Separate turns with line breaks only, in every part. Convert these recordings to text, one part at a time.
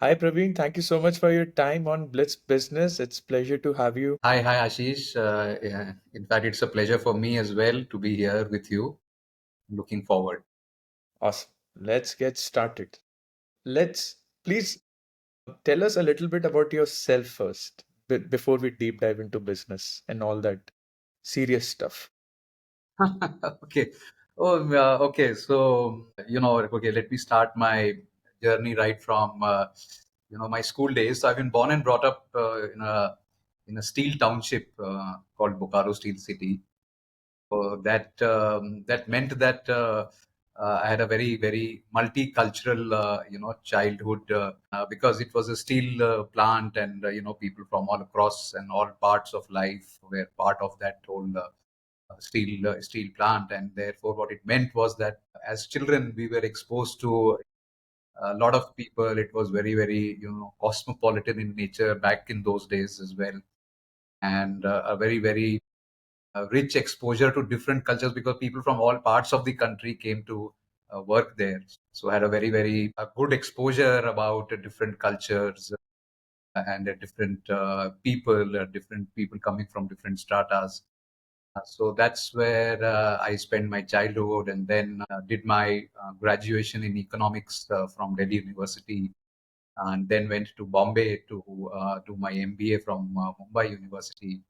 Hi Praveen, thank you so much for your time on Blitz Business. It's pleasure to have you.
Hi, Ashish. Yeah. In fact, it's a pleasure for me as well to be here with you. Looking forward.
Awesome. Let's get started. Let's please tell us a little bit about yourself first, before we deep dive into business and all that serious stuff.
Okay. Okay. So, okay, let me start my journey right from, my school days. So I've been born and brought up in a steel township called Bokaro Steel City. So that meant that I had a very multicultural childhood because it was a steel plant, and people from all across and all parts of life were part of that whole steel plant. And therefore what it meant was that as children we were exposed to a lot of people. It was very cosmopolitan in nature back in those days as well, and a very rich exposure to different cultures because people from all parts of the country came to work there. So I had a very good exposure about different cultures and different people coming from different stratas. So that's where I spent my childhood, and then did my graduation in economics from Delhi University, and then went to Bombay to do my MBA from Mumbai University,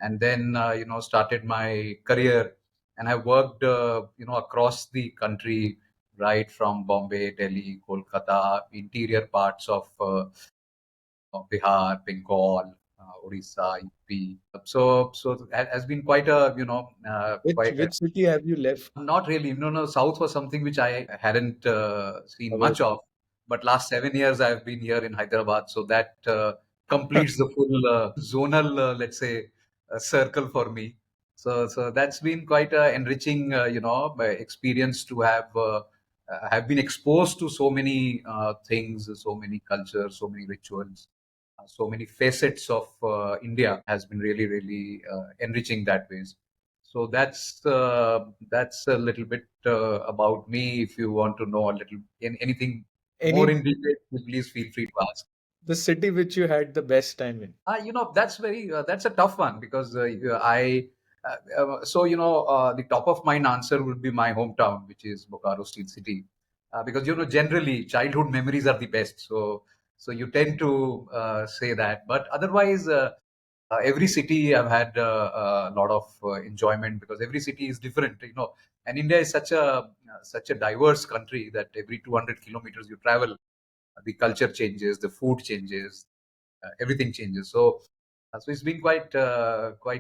and then started my career. And I worked across the country, right from Bombay, Delhi, Kolkata, interior parts of Bihar, Bengal, Odisha, UP. So it has been quite a
Which
quite a,
which city have you left?
not really. No. South was something which I hadn't seen
Covered?
much of. But last 7 years I've been here in Hyderabad, so that completes the full zonal, let's say, circle for me. So that's been quite a enriching, experience to have been exposed to so many things, so many cultures, so many rituals, so many facets of India. Has been really enriching that ways. So that's a little bit about me. If you want to know a little anything more
Any
in detail, please feel free to ask.
the city which you had the best time in?
That's a tough one because I so the top of mind answer would be my hometown, which is Bokaro Steel City, because generally childhood memories are the best. So you tend to say that, but otherwise. Every city I've had a lot of enjoyment because every city is different, and India is such a diverse country that every 200 kilometers you travel, the culture changes, the food changes, everything changes. So it's been quite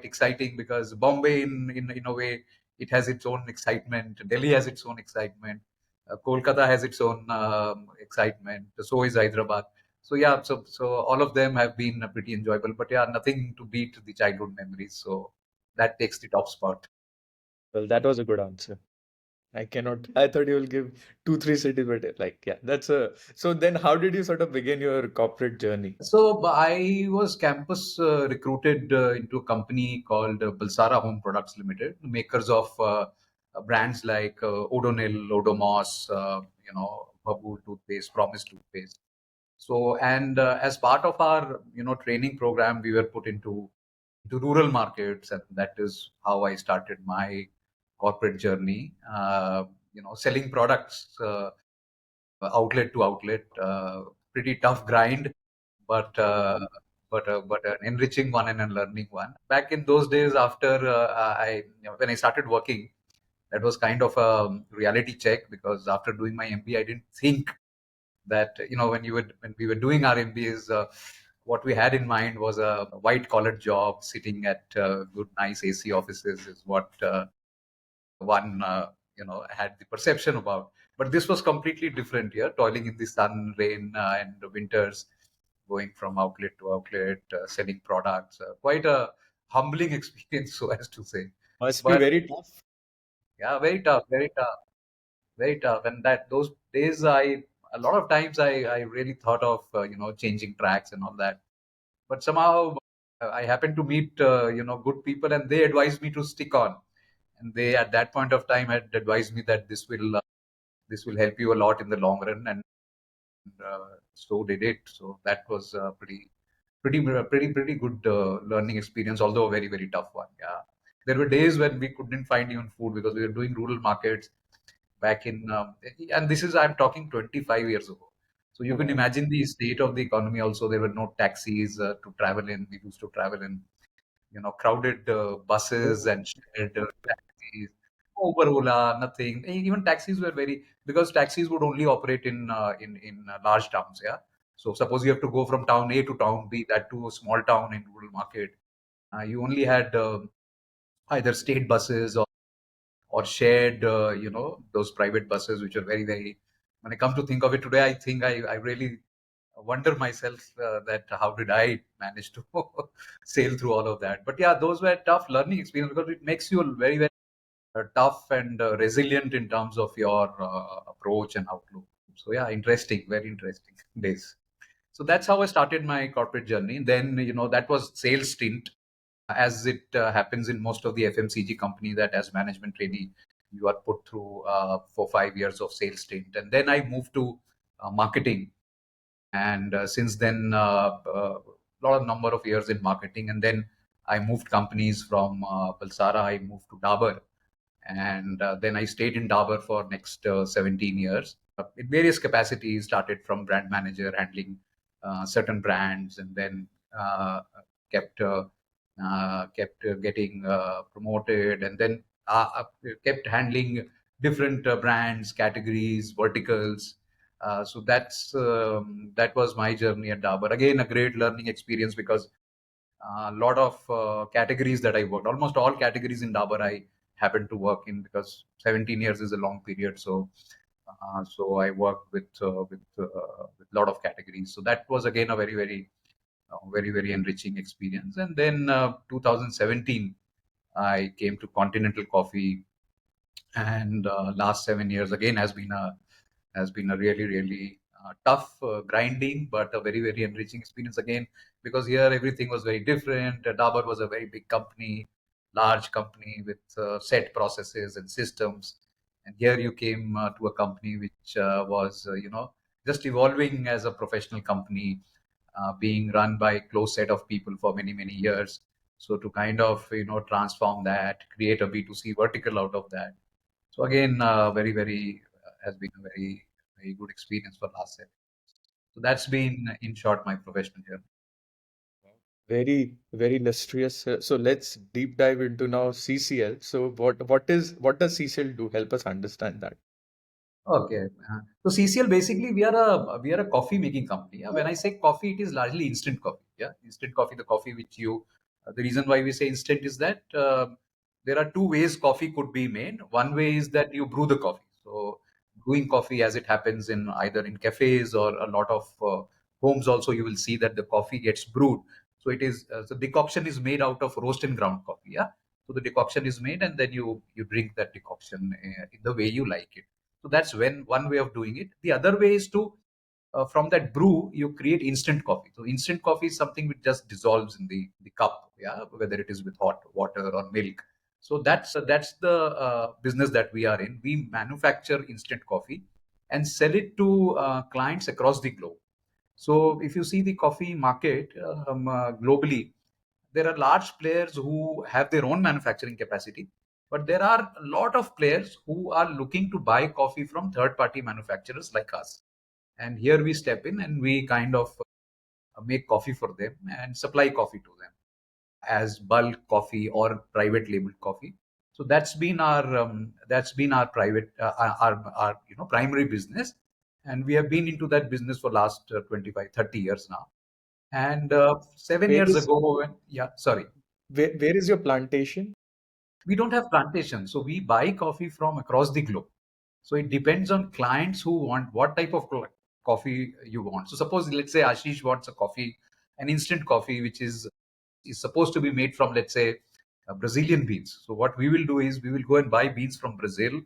exciting because Bombay, in a way, it has its own excitement. Delhi has its own excitement. Kolkata has its own excitement. So is Hyderabad. So yeah, so all of them have been pretty enjoyable. But yeah, nothing to beat the childhood memories. So that takes the top spot.
Well, that was a good answer. I cannot. I thought you will give two, three cities, but like, yeah, that's a. So then, how did you sort of begin your corporate journey?
So I was campus recruited into a company called Balsara Home Products Limited, makers of brands like Odonil, Odomos, Babu toothpaste, Promise toothpaste. So, and as part of our training program, we were put into rural markets, and that is how I started my corporate journey. Selling products outlet to outlet. Pretty tough grind, but an enriching one and a learning one. Back in those days, after when I started working, that was kind of a reality check because after doing my MBA, I didn't think that when we were doing our MBAs, what we had in mind was a white collar job, sitting at good nice AC offices is what one had the perception about. But this was completely different here, toiling in the sun, rain, and the winters, going from outlet to outlet, selling products. Quite a humbling experience, so as to say.
Must be
But
very tough.
yeah, very tough, very tough, very tough. And that those days, a lot of times I really thought of changing tracks and all that. But somehow I happened to meet good people, and they advised me to stick on. And they at that point of time had advised me that this will help you a lot in the long run. And So they did. So that was pretty good learning experience, although a very very tough one. Yeah, there were days when we couldn't find even food because we were doing rural markets back in, and this is I'm talking 25 years ago. So you can
Okay.
imagine the state of the economy. Also, there were no taxis to travel in. We used to travel in crowded buses
Oh,
and shared taxis. Uber, Ola, nothing. Even taxis were very, because taxis would only operate in large towns. Yeah. So suppose you have to go from town A to town B, that to a small town in rural market, you only had either state buses or shared, those private buses, which are very very. When I come to think of it today, I think I really wonder myself that how did I manage to sail through all of that. But yeah, those were tough learning experience because it makes you very very tough and resilient in terms of your approach and outlook. So yeah, interesting, very interesting days. So that's how I started my corporate journey. Then that was sales stint, as it happens in most of the FMCG company, that as management trainee you are put through for 5 years of sales stint, and then I moved to marketing, and since then lot of number of years in marketing, and then I moved companies from Balsara. I moved to Dabur, and then I stayed in Dabur for next 17 years in various capacities. Started from brand manager, handling certain brands, and then kept getting promoted, and then kept handling different brands, categories, verticals. So that was my journey at Dabur. Again, a great learning experience because a lot of categories that I worked, almost all categories in Dabur I happened to work in, because 17 years is a long period. So I worked with a lot of categories. So that was again a very very enriching experience. And then 2017 I came to Continental Coffee, and last 7 years again has been a really really tough grinding, but a very very enriching experience again, because here everything was very different. Dabur was a very big company, large company with set processes and systems, and here you came to a company which was just evolving as a professional company, being run by a close set of people for many many years. So to kind of transform that, create a B2C vertical out of that. So again, very, very has been a very, very good experience for last 7. So that's been, in short, my professional journey.
very, very illustrious. So let's deep dive into now CCL. So what does CCL do? Help us understand that.
Okay. So CCL, basically we are a coffee making company. Yeah? When I say coffee, it is largely instant coffee. Yeah, instant coffee, the coffee which you. The reason why we say instant is that there are two ways coffee could be made. One way is that you brew the coffee. So brewing coffee, as it happens in either in cafes or a lot of homes, also you will see that the coffee gets brewed. So it is the decoction is made out of roast and ground coffee. Yeah. So the decoction is made, and then you drink that decoction in the way you like it. So that's one way of doing it. The other way is to from that brew you create instant coffee. So instant coffee is something which just dissolves in the cup, yeah, whether it is with hot water or milk. So that's the business that we are in. We manufacture instant coffee and sell it to clients across the globe. So if you see the coffee market globally, there are large players who have their own manufacturing capacity, but there are a lot of players who are looking to buy coffee from third party manufacturers like us. And here we step in and we kind of make coffee for them and supply coffee to them as bulk coffee or private labeled coffee. So that's been our private our primary business, and we have been into that business for last 25 30 years now. And 7
Where
years
is
ago, yeah, sorry.
where is your plantation?
We don't have plantations, so we buy coffee from across the globe. So it depends on clients who want what type of coffee you want. So suppose, let's say Ashish wants a coffee, an instant coffee, which is supposed to be made from, let's say, Brazilian beans. So what we will do is we will go and buy beans from Brazil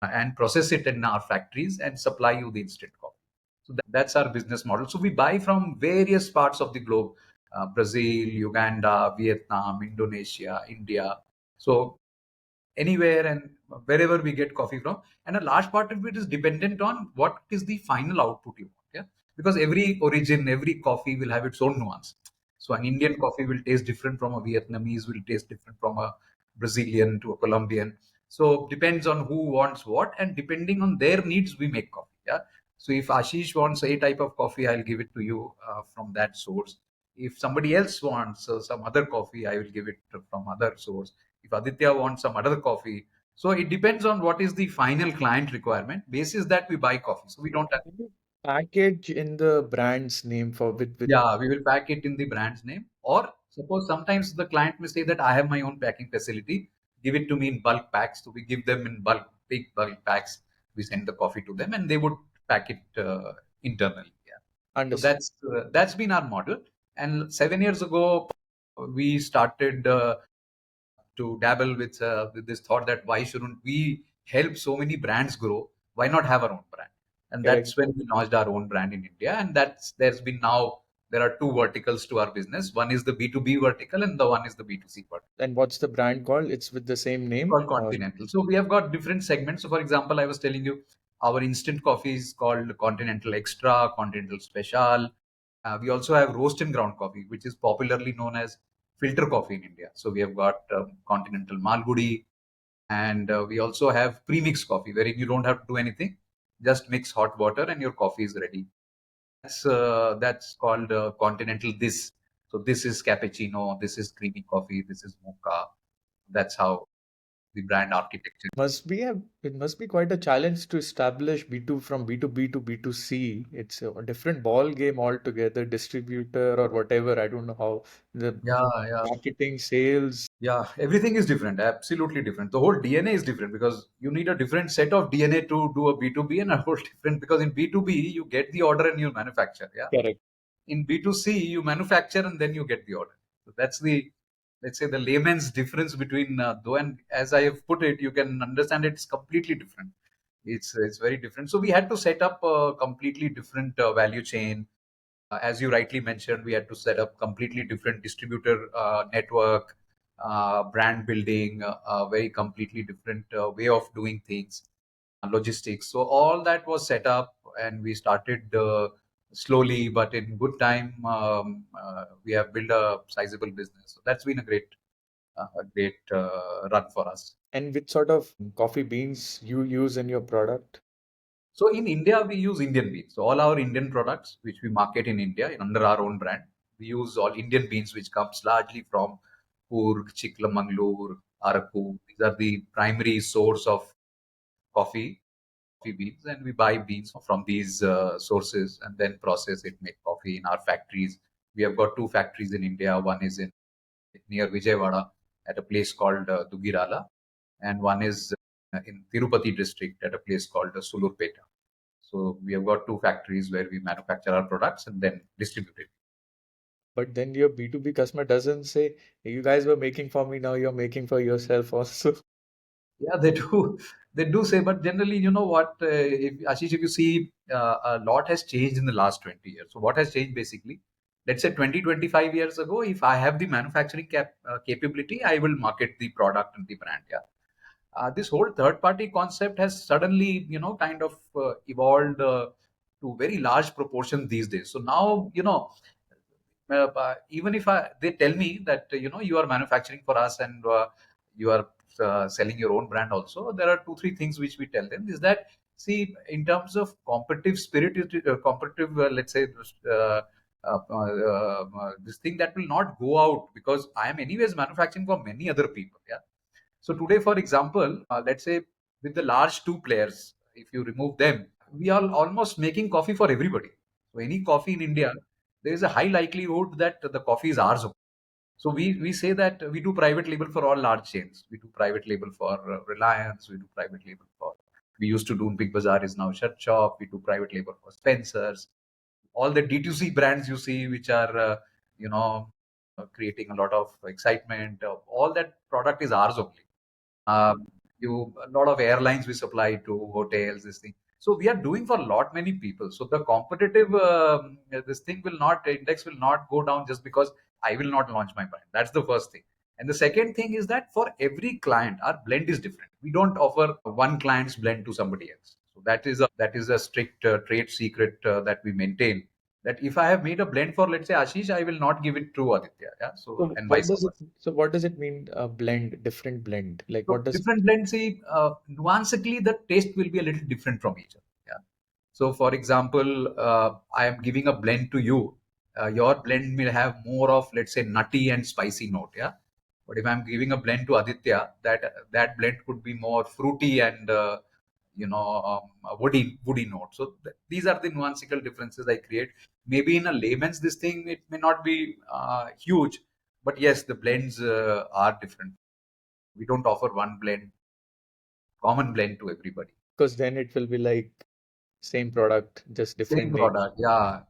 and process it in our factories and supply you the instant coffee. So that's our business model. So we buy from various parts of the globe: Brazil, Uganda, Vietnam, Indonesia, India. So anywhere and wherever we get coffee from, and a large part of it is dependent on what is the final output you want. Yeah, because every origin, every coffee will have its own nuance. So an Indian coffee will taste different from a Vietnamese, will taste different from a Brazilian to a Colombian. So depends on who wants what, and depending on their needs, we make coffee. Yeah. So if Ashish wants a type of coffee, I'll give it to you from that source. If somebody else wants some other coffee, I will give it from other source. If Aditya wants some other coffee, so it depends on what is the final client requirement. Basis that we buy coffee. So we don't have.
Can you package in the brand's name for with
Yeah, we will pack it in the brand's name. Or suppose sometimes the client may say that I have my own packing facility. Give it to me in bulk packs. So we give them in bulk, big bulk packs. We send the coffee to them, and they would pack it internally. Yeah. So
understood?
that's been our model. And 7 years ago, we started to dabble with this thought that why shouldn't we help so many brands grow? Why not have our own brand? And
Correct.
that's when we launched our own brand in India. And there's been now there are two verticals to our business. One is the B2B vertical, and the one is the B2C vertical.
And what's the brand called? It's with the same
It's
name
called
or
Continental. So we have got different segments. So for example, I was telling you our instant coffee is called Continental Extra, Continental Special. We also have roast and ground coffee, which is popularly known as filter coffee in India. So we have got Continental Malgudi, and we also have premix coffee, wherein you don't have to do anything, just mix hot water and your coffee is ready. That's called Continental This. So this is cappuccino, this is creamy coffee, this is mocha. That's how the brand architecture.
it must be quite a challenge to establish B2 from B2B to B2C. It's a different ball game altogether, distributor or whatever. I don't know how the
Yeah, yeah.
marketing, sales.
Yeah, everything is different, absolutely different. The whole DNA is different because you need a different set of DNA to do a B2B, and a whole different because in B2B you get the order and you manufacture. Yeah.
Correct.
In B2C, you manufacture and then you get the order. So that's the, let's say, the layman's difference between though. And as I have put it, you can understand it's completely different. It's very different. So we had to set up a completely different value chain. As you rightly mentioned, we had to set up completely different distributor network, brand building, a very completely different way of doing things, logistics. So all that was set up, and we started slowly, but in good time, we have built a sizable business. So that's been a great run for us.
And which sort of coffee beans you use in your product?
So in India, we use Indian beans. So all our Indian products, which we market in India under our own brand, we use all Indian beans, which comes largely from Coorg, Chikmagalur, Araku. These are the primary source of coffee beans, and we buy beans from these sources and then process it, make coffee in our factories. We have got two factories in India. One is in near Vijayawada at a place called Dugirala, and one is in Tirupati district at a place called Sulurpeta. So we have got two factories where we manufacture our products and then distribute it.
But then your B2B customer doesn't say, "Hey, you guys were making for me, now you're making for yourself also."
Yeah, they do. They do say, but generally, you know what, Ashish, if you see, a lot has changed in the last 20 years. So what has changed basically? Let's say 20, 25 years ago, if I have the manufacturing capability, I will market the product and the brand. Yeah. This whole third party concept has suddenly, kind of evolved to very large proportions these days. So now, even if they tell me that you are manufacturing for us and you are selling your own brand also, there are two three things which we tell them is that, see, in terms of competitive spirit, competitive, let's say, this thing that will not go out because I am anyways manufacturing for many other people. Yeah. So today, for example, let's say with the large two players, if you remove them, we are almost making coffee for everybody. So any coffee in India, there is a high likelihood that the coffee is ours. So we say that we do private label for all large chains. We do private label for Reliance. We do private label for. We used to do Big Bazaar is now Shut Shop. We do private label for Spencer's. All the D2C brands you see, which are you know creating a lot of excitement. All that product is ours only. Um, you a lot of airlines we supply to, hotels, this thing. So we are doing for a lot many people. So the competitive this thing will not index will not go down just because I will not launch my brand. That's the first thing. And the second thing is that for every client, our blend is different. We don't offer one client's blend to somebody else. So That is a strict trade secret that we maintain. That if I have made a blend for, let's say, Ashish, I will not give it to Aditya. Yeah. So,
So
and
what
vice
does it
versa.
so what does it mean blend, different blend? Like what
So
does
different blends, see, nuancically, the taste will be a little different from each other. Yeah. So, for example, I am giving a blend to you. Your blend will have more of, let's say, nutty and spicy note. Yeah. But if I'm giving a blend to Aditya, that blend could be more fruity and a woody note. So these are the nuancical differences I create. Maybe in a layman's this thing, it may not be huge, but yes, the blends are different. We don't offer one common blend to everybody.
because then it will be like same product, just
Same
different name.
product, yeah.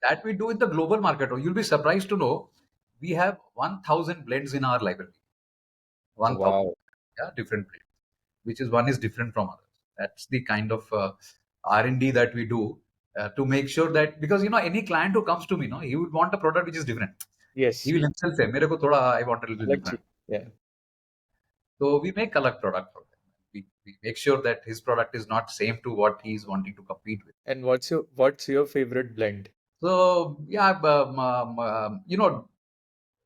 That we do in the global market. You'll be surprised to know we have 1,000 blends in our library. 1,000,
Wow.
yeah, different blends, which is one is different from others. That's the kind of R&D that we do to make sure that, because any client who comes to me, no, he would want a product which is different. He
Yes.
will himself say, "मेरे को थोड़ा I want a little
Like
different."
yeah.
So we make color product for them. We make sure that his product is not same to what he is wanting to compete with.
And what's your favorite blend?
So yeah,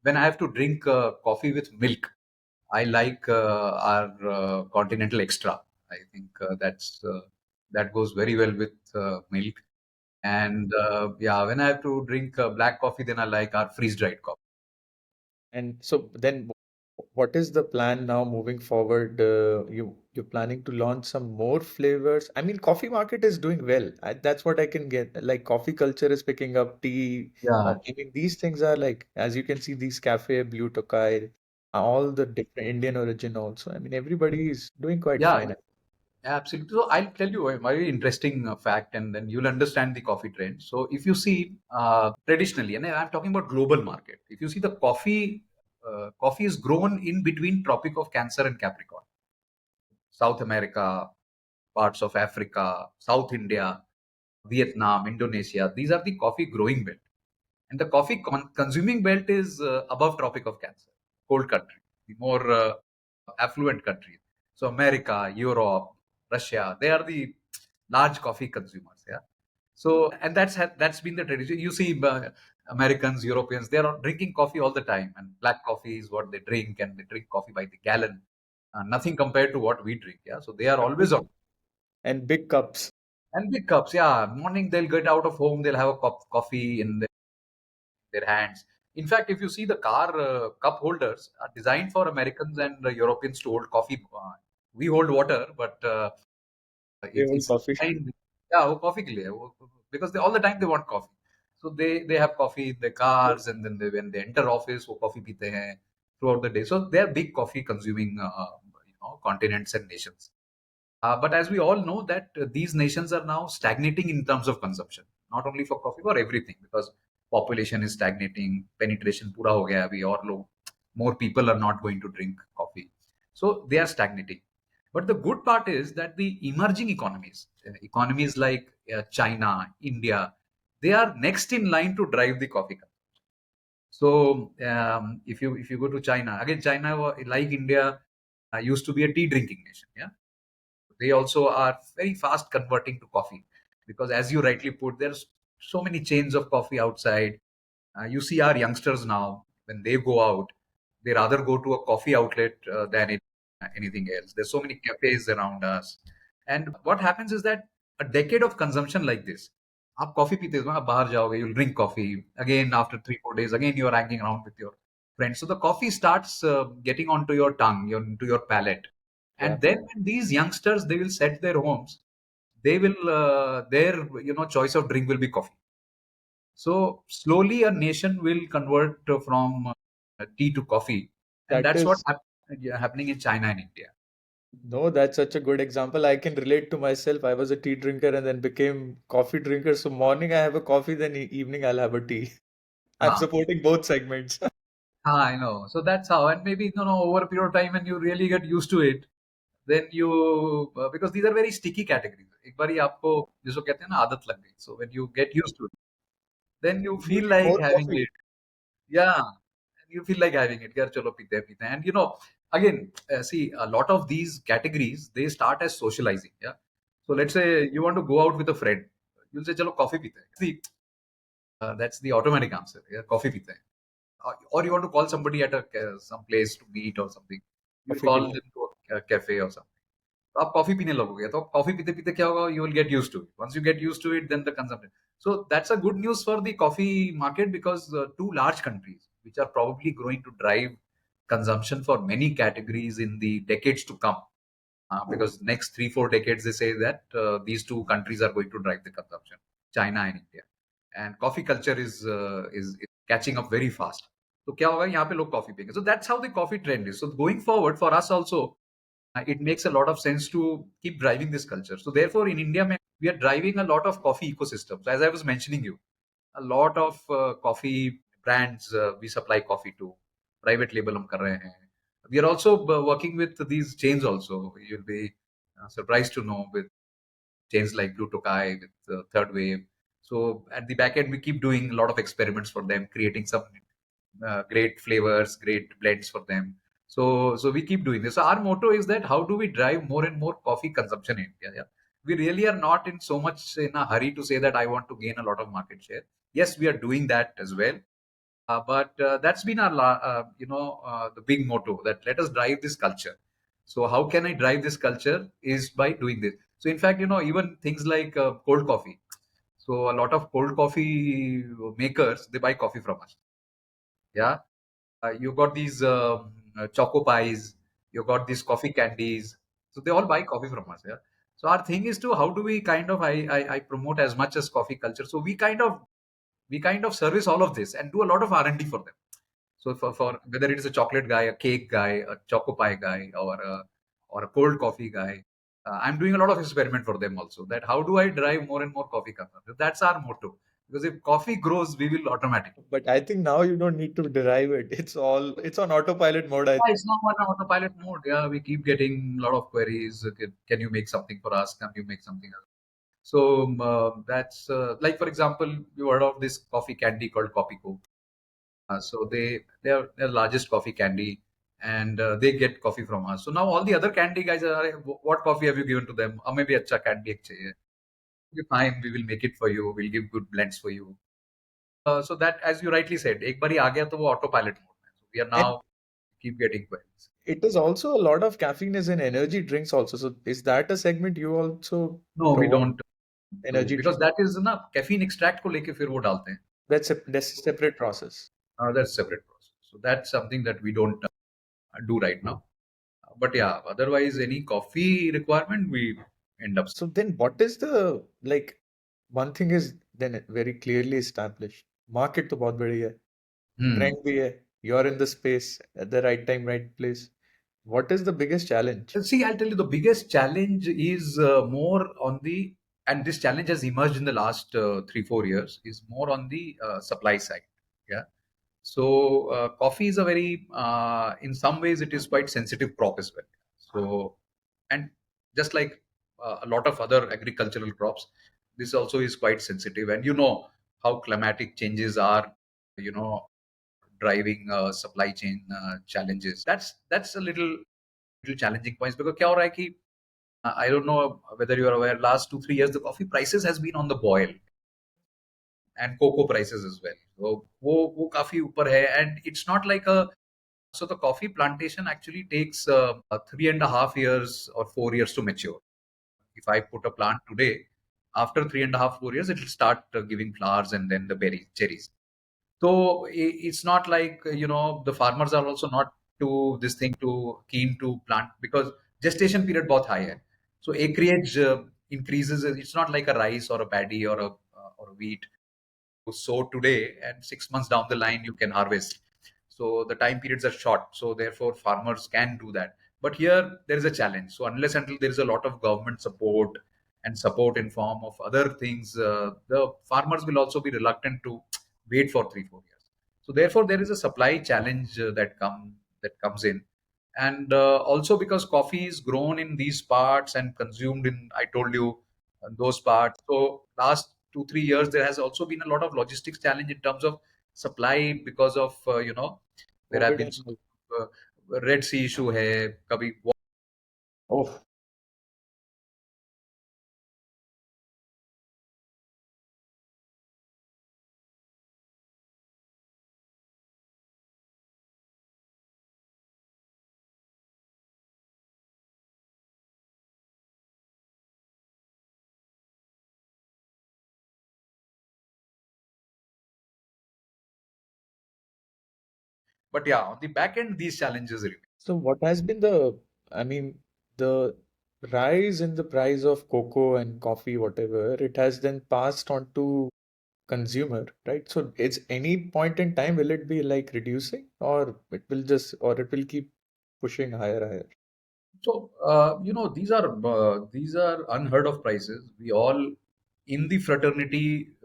when I have to drink coffee with milk, I like our Continental Extra. I think that goes very well with milk. And yeah, when I have to drink black coffee, then I like our freeze dried coffee.
And so then what is the plan now moving forward? You're planning to launch some more flavors? I mean, coffee market is doing well. That's what I can get. Like coffee culture is picking up, tea.
Yeah,
I mean, these things are like, as you can see, these cafe, Blue Tokai, all the different Indian origin also. I mean, everybody is doing quite
yeah,
fine.
absolutely. So I'll tell you a very interesting fact, and then you'll understand the coffee trend. So if you see traditionally, and I'm talking about global market, if you see the coffee is grown in between Tropic of Cancer and Capricorn, South America, parts of Africa, South India, Vietnam, Indonesia. These are the coffee growing belt, and the coffee consuming belt is above Tropic of Cancer, cold country, the more affluent countries. So America, Europe, Russia, they are the large coffee consumers. Yeah. So and that's been the tradition. You see, Americans, Europeans, they are drinking coffee all the time, and black coffee is what they drink, and they drink coffee by the gallon. Nothing compared to what we drink. Yeah. So they are always on.
And big cups.
And big cups, yeah. Morning they'll get out of home, they'll have a cup of coffee in their hands. In fact, if you see the car cup holders are designed for Americans and Europeans to hold coffee. We hold water, but
They hold
it's
coffee.
designed, yeah, वो coffee के लिए because all the time they want coffee. So they have coffee in their cars, and then when they enter office, वो coffee पीते हैं throughout the day. So they are big coffee consuming continents and nations. But as we all know that these nations are now stagnating in terms of consumption, not only for coffee, for everything, because population is stagnating, penetration पूरा हो गया है अभी और लोग more people are not going to drink coffee. So they are stagnating. But the good part is that the emerging economies like China, India, they are next in line to drive the coffee. So if you go to China, again, China, like India, used to be a tea drinking nation. Yeah, they also are very fast converting to coffee, because as you rightly put, there's so many chains of coffee outside. You see our youngsters now, when they go out, they rather go to a coffee outlet than anything else. There's so many cafes around us. And what happens is that a decade of consumption like this, आप coffee पीते हो, आप बाहर जाओगे, you'll drink coffee again after 3 4 days, again you're hanging around with your friends, so the coffee starts getting onto your tongue, into your palate.
Yeah.
And then when these youngsters, they will set their homes, they will their choice of drink will be coffee. So slowly a nation will convert from tea to coffee, and
That
that's what
is
happening in China and India.
No, that's such a good example. I can relate to myself. I was a tea drinker and then became coffee drinker. So morning I have a coffee, then evening I'll have a tea. I'm
Ah,
supporting both segments.
I know. So that's how, and maybe over a period of time, when you really get used to it, then you because these are very sticky categories. एक बारी आपको जिसको कहते हैं ना आदत लग गई. So when you get used to it, then you
You
feel
need
like
more
having
coffee.
it. Yeah, and you feel like having it. यार चलो पीते हैं पीते हैं. And again, see, a lot of these categories, they start as socializing. Yeah. So let's say you want to go out with a friend. You'll say, "Chalo, coffee pite." That's the automatic answer. Yeah, coffee pite. Or you want to call somebody at some place to meet or something. You'll
Coffee
call
pina.
them to a cafe or something. तो आप coffee पीने लगोगे तो coffee पीते पीते क्या होगा you will get use to it once you get use to it then the consumption so that's a good news for the coffee market because two large countries which are probably going to drive consumption for many categories in the decades to come because next 3-4 decades they say that these two countries are going to drive the consumption, China and India, and coffee culture is catching up very fast. तो क्या होगा यहाँ पे लोग coffee पियेंगे. So that's how the coffee trend is. So going forward for us also, it makes a lot of sense to keep driving this culture. So therefore, in India, we are driving a lot of coffee ecosystems. As I was mentioning you, a lot of coffee brands we supply coffee to. Private label hum kar rahe hain. We are also working with these chains also. You'll be surprised to know with chains like Blue Tokai, with Third Wave. So at the back end, we keep doing a lot of experiments for them, creating some great flavors, great blends for them. So we keep doing this. So our motto is that how do we drive more and more coffee consumption in India? Yeah. We really are not in so much in a hurry to say that I want to gain a lot of market share. Yes, we are doing that as well. But that's been our, the big motto that let us drive this culture. So how can I drive this culture is by doing this. So in fact, even things like cold coffee. So a lot of cold coffee makers, they buy coffee from us. Yeah. You got these choco pies, you got these coffee candies. So they all buy coffee from us. Yeah. So our thing is to how do we kind of I promote as much as coffee culture. So we kind of service all of this and do a lot of R&D for them. So for whether it is a chocolate guy, a cake guy, a choco pie guy, or a cold coffee guy, I'm doing a lot of experiment for them also. That how do I drive more and more coffee consumption? That's our motto. Because if coffee grows, we will automatically.
But I think now you don't need to derive it. It's on autopilot mode.
Yeah, it's now on autopilot mode. Yeah, we keep getting a lot of queries. Can you make something for us? Can you make something else? So that's like, for example, you heard of this coffee candy called Copico. So they're the largest coffee candy, and they get coffee from us. So now all the other candy guys are, "Arey, what coffee have you given to them? Or maybe acha candy ek chahiye. Okay, fine, we will make it for you. We'll give good blends for you." So that, as you rightly said, एक बारी आ गया तो वो autopilot mode में. So we are now
And
keep getting queries.
it is also a lot of caffeine is in energy drinks also. So is that a segment you also
No, we
provide
don't do
energy
because
drink?
that is ना caffeine extract को लेके फिर वो डालते हैं.
That's a separate process.
That's separate process. So that's something that we don't do right now. But yeah, otherwise any coffee requirement we end up.
So then what is the like one thing is then very clearly established. Market तो बहुत बड़ी है.
Hmm.
Trend भी है. You're in the space at the right time, right place. What is the biggest challenge?
See, I'll tell you the biggest challenge is more on the, and this challenge has emerged in the last 3-4 years, is more on the supply side. Yeah. So coffee is a very, in some ways, it is quite sensitive crop as well. So, and just like a lot of other agricultural crops, this also is quite sensitive. And you know how climatic changes are, you know, driving supply chain challenges. That's a little challenging points because क्या हो रहा है कि I don't know whether you are aware, last 2-3 years the coffee prices has been on the boil and cocoa prices as well. So वो काफी ऊपर है and it's not like a, so the coffee plantation actually takes 3.5 years or 4 years to mature. If I put a plant today, after 3.5-4 years, it will start giving flowers and then the berries, cherries. So it's not like the farmers are also not to this thing to keen to plant because gestation period बहुत high है. So acreage increases. It's not like a rice or a paddy or a wheat sow today and 6 months down the line you can harvest. So the time periods are short. So therefore farmers can do that. But here there is a challenge. So unless until there is a lot of government support and support in form of other things, the farmers will also be reluctant to wait for 3-4 years. So therefore there is a supply challenge that comes in, and also because coffee is grown in these parts and consumed in, I told you, those parts. So last 2-3 years there has also been a lot of logistics challenge in terms of supply because of there have
COVID
been
and all.
uh, red sea issue hai kabhi.
Oh,
But yeah, on the back end, these challenges remain.
So what has been the, I mean, the rise in the price of cocoa and coffee, whatever, it has then passed on to consumer, right? So it's any point in time, will it be like reducing or or it will keep pushing higher, higher?
So these are unheard of prices. We all in the fraternity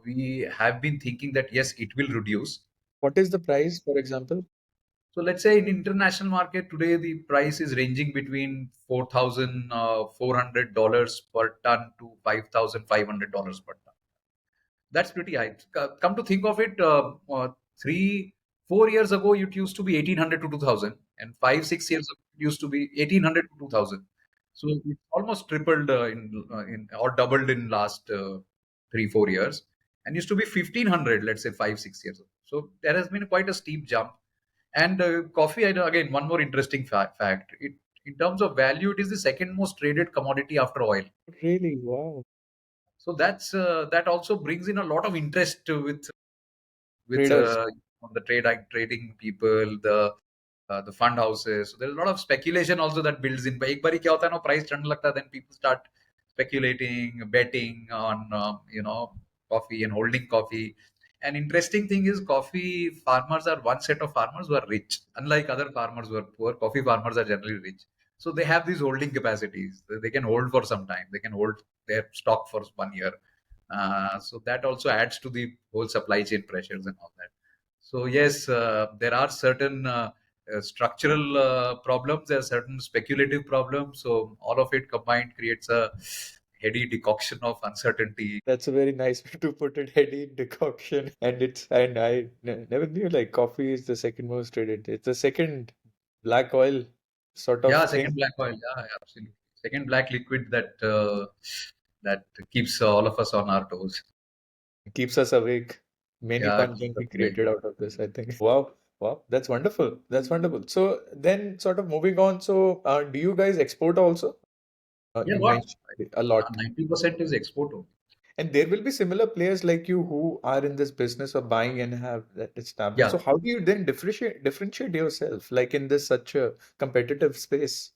we have been thinking that yes, it will reduce.
What is the price, for example?
So let's say in international market today, the price is ranging between $4,400 per ton to $5,500 per ton. That's pretty high. Come to think of it, 4 years ago, it used to be 1,800 to 2,000, and 5, 6 years ago, it used to be 1,800 to 2,000. So it's almost tripled in or doubled in last 3, 4 years, and used to be 1,500, let's say 5, 6 years ago. So there has been quite a steep jump. And coffee, again, one more interesting fact. In terms of value, it is the second most traded commodity after oil.
Really? Wow.
So that also brings in a lot of interest with
Traders.
on the trading people, the fund houses. So there's a lot of speculation also that builds in. एक बारी क्या होता है ना price चढ़ने लगता है, then people start speculating, betting on coffee and holding coffee. An interesting thing is coffee farmers are one set of farmers who are rich. Unlike other farmers who are poor, coffee farmers are generally rich. So they have these holding capacities. They can hold for some time. They can hold their stock for 1 year. So that also adds to the whole supply chain pressures and all that. So yes, there are certain structural problems. There are certain speculative problems. So all of it combined creates a heady decoction of uncertainty.
That's a very nice way to put it, heady decoction. And I never knew like coffee is the second most traded. It's the second black oil sort of
Yeah,
thing.
second black oil. Yeah, absolutely. Second black liquid that keeps all of us on our toes.
Keeps us awake. Many
Yeah,
puns
keeps
can
us
be
awake.
created out of this, I think. Wow. Wow. That's wonderful. That's wonderful. So then sort of moving on. So do you guys export also?
Yeah,
You
what?
mentioned a lot.
90% is export only.
And there will be similar players like you who are in this business of buying and have that established.
Yeah.
So how do you then differentiate yourself like in this such a competitive space?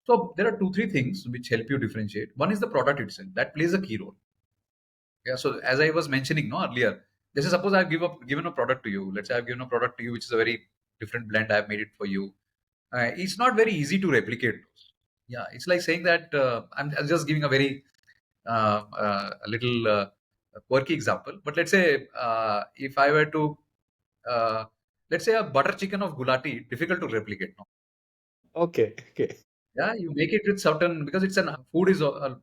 So there are 2, 3 things which help you differentiate. One is the product itself that plays a key role. Yeah. So as I was mentioning no earlier, this is suppose given a product to you. Let's say I've given a product to you which is a very different blend. I've made it for you. It's not very easy to replicate those. Yeah, it's like saying that I'm just giving a very a little quirky example. But let's say if I were to let's say a butter chicken of Gulati, difficult to replicate. No?
Okay, okay.
Yeah, you make it with certain because it's an food is a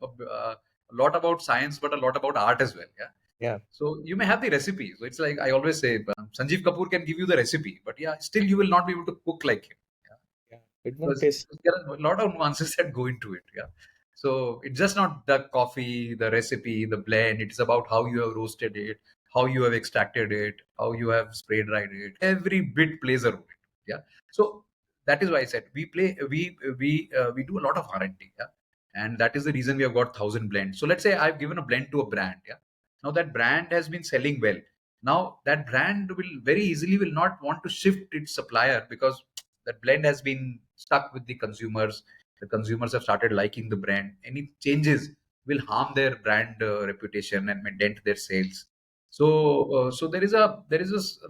lot about science, but a lot about art as well. Yeah.
Yeah,
So you may have the recipe. So it's like I always say, Sanjeev Kapoor can give you the recipe, but yeah, still you will not be able to cook like him. Yeah.
yeah. It won't
Because
taste.
there are a lot of nuances that go into it. Yeah. So it's just not the coffee, the recipe, the blend. It's about how you have roasted it, how you have extracted it, how you have spray dried it. Every bit plays a role. Yeah. So that is why I said we do a lot of R&D. Yeah. And that is the reason we have got 1,000 blends. So let's say I've given a blend to a brand. Yeah. Now that brand has been selling well. Now that brand will very easily will not want to shift its supplier because that blend has been stuck with the consumers. The consumers have started liking the brand. Any changes will harm their brand reputation and may dent their sales. So there is a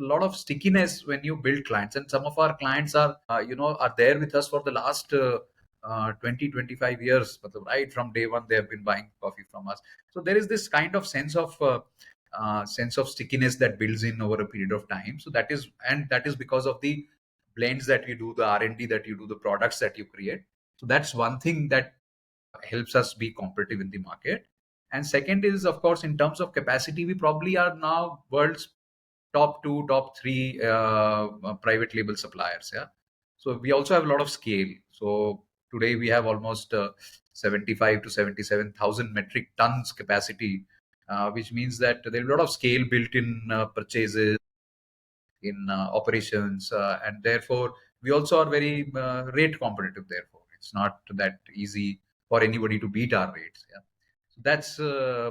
lot of stickiness when you build clients, and some of our clients are there with us for the last 20 25 years, but right from day one they have been buying coffee from us. So there is this kind of sense of stickiness that builds in over a period of time. So that is because of the blends that you do, the R&D that you do, the products that you create. So that's one thing that helps us be competitive in the market. And second is, of course, in terms of capacity, we probably are now world's top two, top three private label suppliers. Yeah. So we also have a lot of scale. So today we have almost 75 to 77,000 metric tons capacity, which means that there is a lot of scale built in purchases, in operations, and therefore we also are very rate competitive. Therefore, it's not that easy for anybody to beat our rates. Yeah, so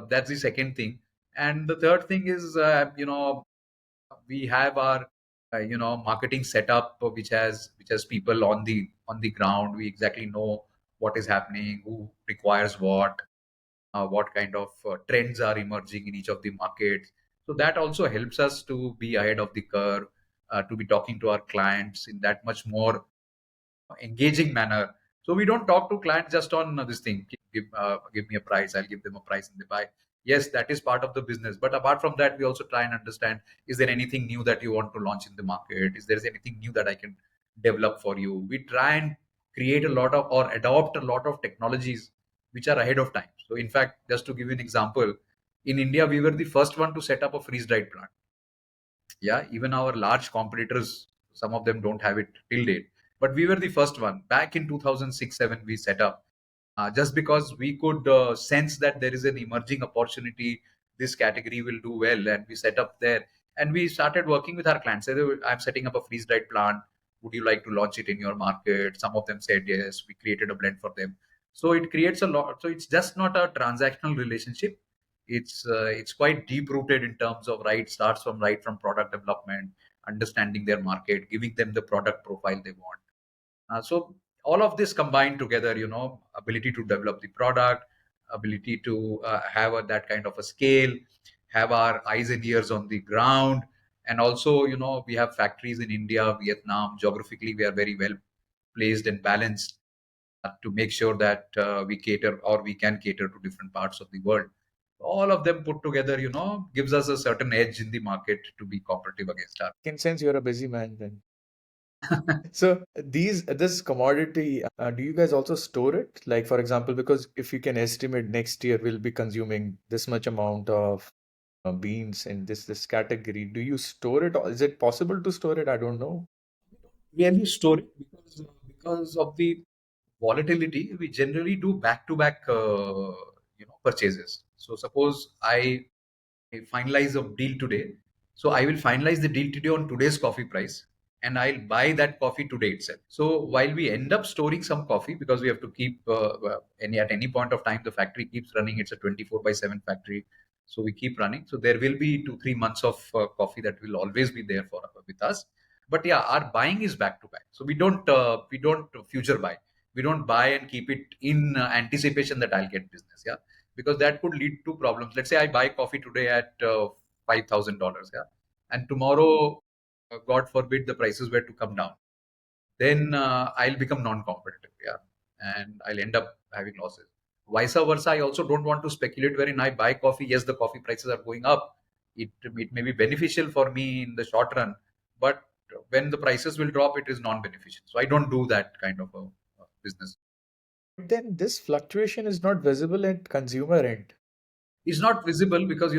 that's the second thing, and the third thing is we have our marketing setup which has people on the ground. We exactly know what is happening, who requires what kind of trends are emerging in each of the markets. So that also helps us to be ahead of the curve, to be talking to our clients in that much more engaging manner. So we don't talk to clients just on this thing. Give me a price. I'll give them a price and they buy. Yes, that is part of the business. But apart from that, we also try and understand: is there anything new that you want to launch in the market? Is there anything new that I can develop for you? We try and create a lot of or adopt a lot of technologies which are ahead of time. So in fact, just to give you an example, in India, we were the first one to set up a freeze dried plant. Yeah, even our large competitors, some of them don't have it till date, but we were the first one back in 2006-7. We set up, just because we could sense that there is an emerging opportunity, this category will do well, and we set up there. And we started working with our clients. Said, I'm setting up a freeze dried plant, would you like to launch it in your market? Some of them said yes. We created a blend for them. So it creates a lot. So it's just not a transactional relationship. It's quite deep rooted in terms of starts from product development, understanding their market, giving them the product profile they want. So all of this combined together, ability to develop the product, ability to have that kind of a scale, have our eyes and ears on the ground. And also, we have factories in India, Vietnam. Geographically, we are very well placed and balanced, to make sure that we cater, or we can cater to different parts of the world. All of them put together, gives us a certain edge in the market to be competitive against our.
Can sense you're a busy man then. So this commodity, do you guys also store it? Like, for example, because if you can estimate next year we'll be consuming this much amount of beans in this category, do you store it? Or is it possible to store it? I don't know.
Really store it, because of the volatility. We generally do back to back purchases. So suppose I finalize a deal today. So I will finalize the deal today on today's coffee price, and I'll buy that coffee today itself. So while we end up storing some coffee, because we have to keep at any point of time the factory keeps running. It's a 24/7 factory, so we keep running. So there will be 2-3 months of coffee that will always be there for with us. But yeah, our buying is back to back. So we don't future buy. We don't buy and keep it in anticipation that I'll get business. Yeah, because that could lead to problems. Let's say I buy coffee today at $5,000, yeah, and tomorrow, God forbid, the prices were to come down, then I'll become non-competitive, yeah, and I'll end up having losses. Vice versa, I also don't want to speculate wherein I buy coffee. Yes, the coffee prices are going up. It may be beneficial for me in the short run, but when the prices will drop, it is non-beneficial. So I don't do that kind of a business.
Then this fluctuation is not visible at consumer end.
Is not visible because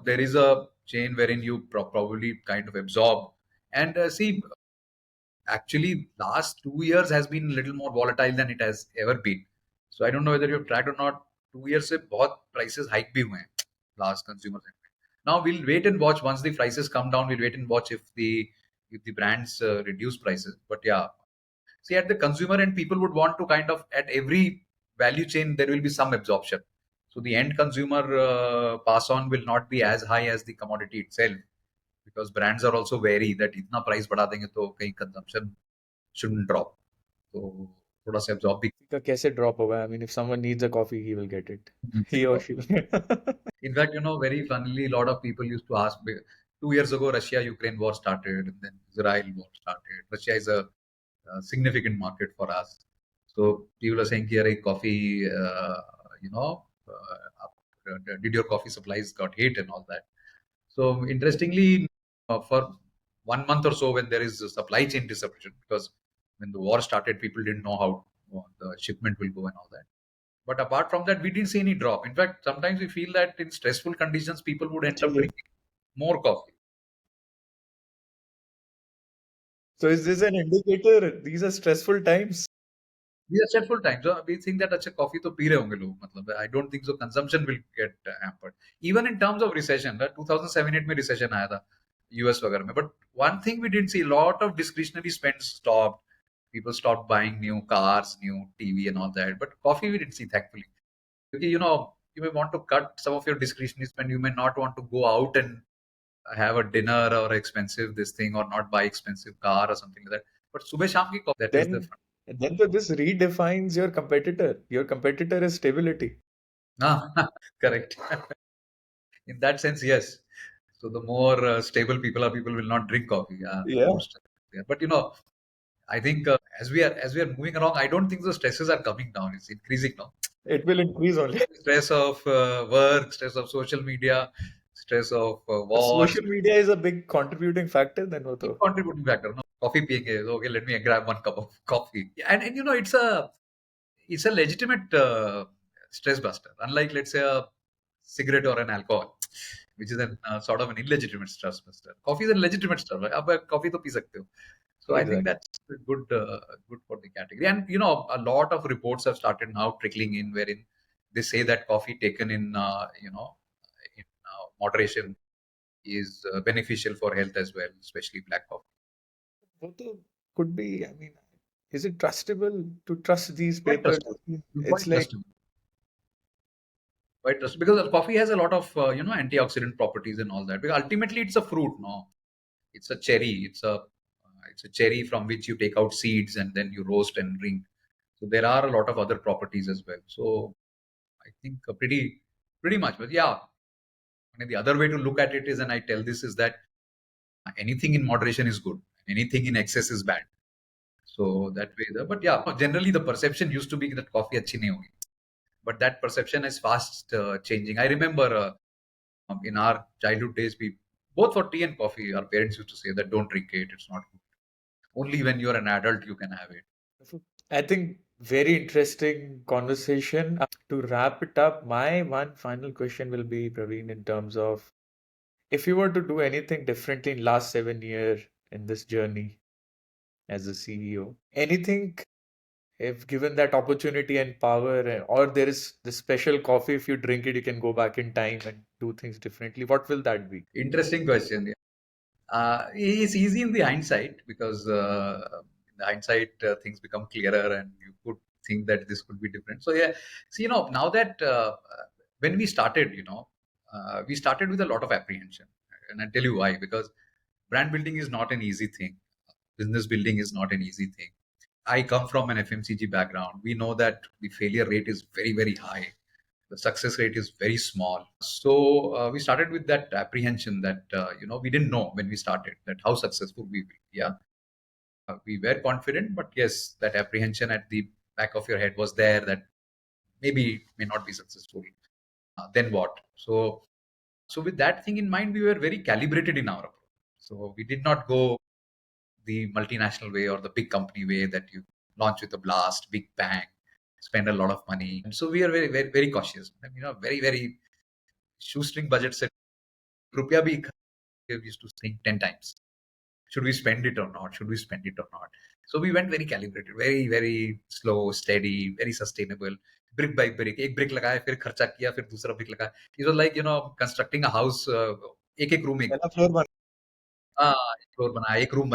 there is a chain wherein you probably kind of absorb. And see, actually last 2 years has been a little more volatile than it has ever been. So I don't know whether you've tracked or not. 2 years से बहुत prices hike भी हुए हैं last consumer segment. Now we'll wait and watch. Once the prices come down, we'll wait and watch if the brands reduce prices. But yeah, see, at the consumer end, people would want to kind of, at every value chain, there will be some absorption. So the end consumer pass on will not be as high as the commodity itself, because brands are also wary that इतना price बढ़ा देंगे तो कहीं consumption shouldn't drop. So थोड़ा सा absorb भी
का कैसे drop होगा? I mean, if someone needs a coffee, he will get it. He or
drop.
she will get it.
In fact, very funnily, a lot of people used to ask, 2 years ago, Russia-Ukraine war started, and then Israel war started. Russia is a significant market for us. So people are saying, here, coffee, did your coffee supplies got hit and all that. So interestingly, for 1 month or so, when there is a supply chain disruption, because when the war started, people didn't know how the shipment will go and all that. But apart from that, we didn't see any drop. In fact, sometimes we feel that in stressful conditions, people would end up
Actually.
drinking more coffee.
So is this an indicator? These are stressful times.
These are stressful times. So we think that अच्छा coffee तो P रहे होंगे लोग. मतलब I don't think so. Consumption will get hampered. Even in terms of recession, 2007-8 में recession आया था US वगैरह में. But one thing we didn't see, a lot of discretionary spend stopped. People stopped buying new cars, new TV and all that. But coffee we didn't see, thankfully. Because you may want to cut some of your discretionary spend. You may not want to go out and have a dinner or expensive this thing or not buy expensive car or something like that. But subah sham ki coffee, that is the
Then, then this redefines your competitor. Your competitor is stability.
ah, correct. In that sense, yes. So the more stable people are, people will not drink coffee. The
Yeah.
more but I think as we are moving along, I don't think the stresses are coming down. It's increasing now.
It will increase only.
Stress of work, stress of social media, stress of wars.
Social media is a big contributing factor then wo
Big
to.
contributing factor. No, coffee piyenge. Okay, let me grab one cup of coffee. And it's a legitimate stress buster. Unlike let's say a cigarette or an alcohol, which is an sort of an illegitimate stress buster. Coffee is a legitimate stuff. Right? अब coffee तो P सकते हो. So I think
Exactly.
that's good for the category. And a lot of reports have started now trickling in, wherein they say that coffee taken in moderation is beneficial for health as well, especially black coffee.
वो तो could be, I mean, is it trustable to trust these
Quite
papers?
trustable.
It's
Quite
like
trustable. Quite trustable because coffee has a lot of antioxidant properties and all that. Because ultimately, it's a fruit, no? It's a cherry. It's a cherry from which you take out seeds and then you roast and drink. So there are a lot of other properties as well. So I think pretty much. But yeah, I mean, the other way to look at it is, and I tell this is that anything in moderation is good. Anything in excess is bad. So that way, but yeah, generally the perception used to be that coffee अच्छी नहीं होगी. But that perception is fast changing. I remember in our childhood days, we both for tea and coffee, our parents used to say that don't drink it; it's not good. Only when you're an adult you can have it.
I think very interesting conversation. To wrap it up, my one final question will be, Praveen, in terms of if you were to do anything differently in last 7 years in this journey as a CEO, anything if given that opportunity and power, or there is this special coffee, if you drink it, you can go back in time and do things differently. What will that be?
Interesting question. It's easy in the hindsight because in the hindsight things become clearer and you could think that this could be different. So yeah, so now that when we started with a lot of apprehension, and I'll tell you why. Because brand building is not an easy thing. Business building is not an easy thing. I come from an FMCG background. We know that the failure rate is very, very high. The success rate is very small. So we started with that apprehension that we didn't know when we started that how successful we will be. Yeah, we were confident, but yes, that apprehension at the back of your head was there that maybe may not be successful. Then what? So with that thing in mind, we were very calibrated in our approach. So we did not go the multinational way or the big company way that you launch with a blast, big bang, spend a lot of money. And so we are very, very, very cautious. And, very, very shoestring budget set. Rupya bhi we used to think 10 times. Should we spend it or not? Should we spend it or not? So we went very calibrated, very, very slow, steady, very sustainable. Brick by brick. एक brick लगाया, फिर खर्चा किया, फिर दूसरा brick लगाया. It was like, constructing a house. एक एक room एक
पहला फ्लोर बना
एक floor बनाया, एक room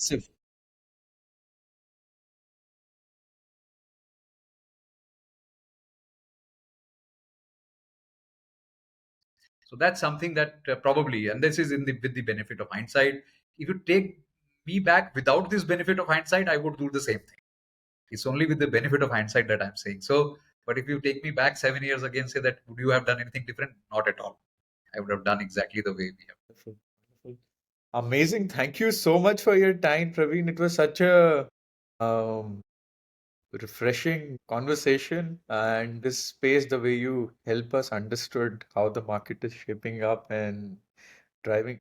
सिर्फ
So that's something that probably, and this is with the benefit of hindsight. If you take me back without this benefit of hindsight, I would do the same thing. It's only with the benefit of hindsight that I'm saying. So, but if you take me back 7 years again, say that would you have done anything different? Not at all. I would have done exactly the way we have.
wonderful, wonderful. Amazing. Thank you so much for your time, Praveen. It was such a um, refreshing conversation, and this space, the way you help us understood how the market is shaping up and driving.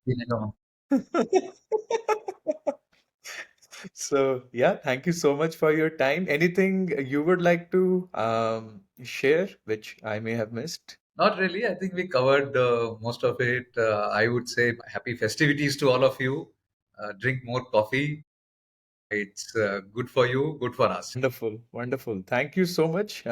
So, yeah, thank you so much for your time. Anything you would like to share, which I may have missed?
Not really. I think we covered most of it. I would say happy festivities to all of you. Drink more coffee. It's good for you, good for us.
Wonderful, wonderful. Thank you so much.